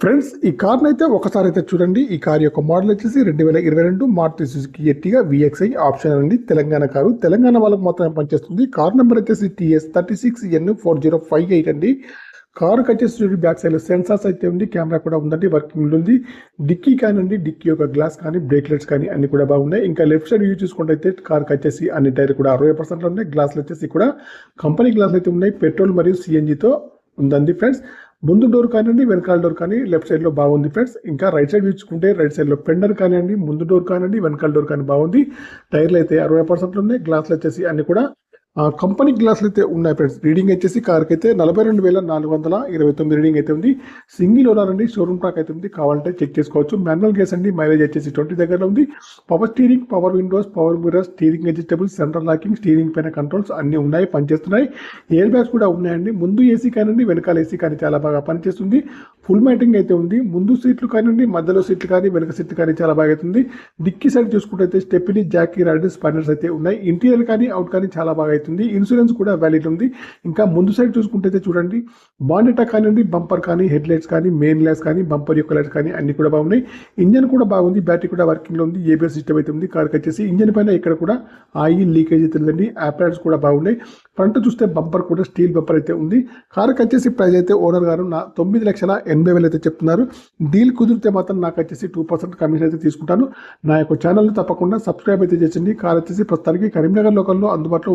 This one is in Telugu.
ఫ్రెండ్స్ ఈ కార్ని అయితే ఒకసారి అయితే చూడండి. ఈ కార్ యొక్క మోడల్ వచ్చేసి 2022 Maruti Suzuki Ertiga VXi option అండి. తెలంగాణ కారు. తెలంగాణ వాళ్ళకి మాత్రమే పనిచేస్తుంది. కార్ నెంబర్ వచ్చేసి TS36N4058 అండి. కారుకి వచ్చేసి చూడండి, బ్యాక్ సైడ్ సెన్సార్స్ అయితే ఉంది, కెమెరా కూడా ఉందండి, వర్కింగ్ ఉంది. డిక్కీ కానండి, డిక్కీ యొక్క గ్లాస్ కానీ బ్రేక్లెట్స్ కానీ అన్ని కూడా బాగున్నాయి. ఇంకా లెఫ్ట్ సైడ్ యూజ్ చూసుకుంటే అయితే కార్కి వచ్చేసి అన్ని టైర్ కూడా 60% ఉన్నాయి. గ్లాసులు వచ్చేసి కూడా కంపెనీ గ్లాసులు అయితే ఉన్నాయి. పెట్రోల్ మరియు CNGతో ఉందండి ఫ్రెండ్స్. ముందు డోర్ కానివ్వండి, వెనకాల డోర్ కానీ లెఫ్ట్ సైడ్ లో బాగుంది ఫ్రెండ్స్. ఇంకా రైట్ సైడ్ చూసుకుంటే రైట్ సైడ్ లో ఫెండర్ కానివ్వండి, ముందు డోర్ కానివ్వండి, వెనకాల డోర్ కానీ బాగుంది. టైర్లు అయితే 60% ఉన్నాయి. గ్లాసులు వచ్చేసి అన్ని కూడా కంపెనీ గ్లాసులు అయితే ఉన్నాయి ఫ్రెండ్స్. రీడింగ్ వచ్చేసి కార్కి అయితే 42,429 రీడింగ్ అయితే ఉంది. సింగిల్ ఓనర్ అండి, షోరూమ్ ట్రాక్ అయితే ఉంది, కావాలంటే చెక్ చేసుకోవచ్చు. మాన్యువల్ గేర్స్ అండి, మైలేజ్ వచ్చేసి 20 దగ్గర ఉంది. Power steering, power Windows, power mirrors, steering adjustable, central locking, steering పైన కంట్రోల్స్ అన్ని ఉన్నాయి, పనిచేస్తున్నాయి. ఎయిర్ బ్యాగ్స్ కూడా ఉన్నాయండి. ముందు ఏసీ కానివ్వండి, వెనకాల ఏసీ కానీ చాలా బాగా పనిచేస్తుంది. ఫుల్ మ్యాటింగ్ అయితే ఉంది. ముందు సీట్లు కానివ్వండి, మధ్యలో సీట్లు కానీ వెనక సీట్లు కానీ చాలా బాగా అవుతుంది. డిక్కీ సైడ్ చూసుకుంటే స్టెప్ని, జాకీ, రాడ్, స్పైనర్స్ అయితే ఉన్నాయి. ఇంటీరియర్ కానీ అవుట్ కానీ చాలా బాగా అవుతుంది. ఇన్సూరెన్స్ కూడా వ్యాలిడ్ ఉంది. ఇంకా ముందు సైడ్ చూసుకుంటే చూడండి, బానెటా కానివ్వండి, బంపర్ కానీ, హెడ్ లైట్స్ కానీ, మెయిన్ లైట్స్ కానీ, బంపర్ యొక్క లైట్స్ కానీ అన్ని కూడా బాగున్నాయి. ఇంజన్ కూడా బాగుంది, బ్యాటరీ కూడా వర్కింగ్ లో ఉంది. ABS సిస్టమ్ అయితే ఉంది. కార్కి వచ్చేసి ఇంజన్ పైన ఇక్కడ కూడా ఆయిల్ లీకేజ్ అయితే ఉందండి. ఆపరేట్స్ కూడా బాగున్నాయి. ఫ్రంట్ చూస్తే బంపర్ కూడా స్టీల్ బంపర్ అయితే ఉంది. కార్కి వచ్చేసి ప్రైస్ అయితే ఓనర్ గారు 9,80,000 అయితే చెప్తున్నారు. డీల్ కుదిరితే మాత్రం నాకు వచ్చేసి 2% కమిషన్ అయితే తీసుకుంటాను. నా యొక్క ఛానల్ తప్పకుండా సబ్స్క్రైబ్ అయితే చేయండి. కార్ వచ్చేసి ప్రస్తుతానికి కరీంనగర్ లోకల్లో అందుబాటులో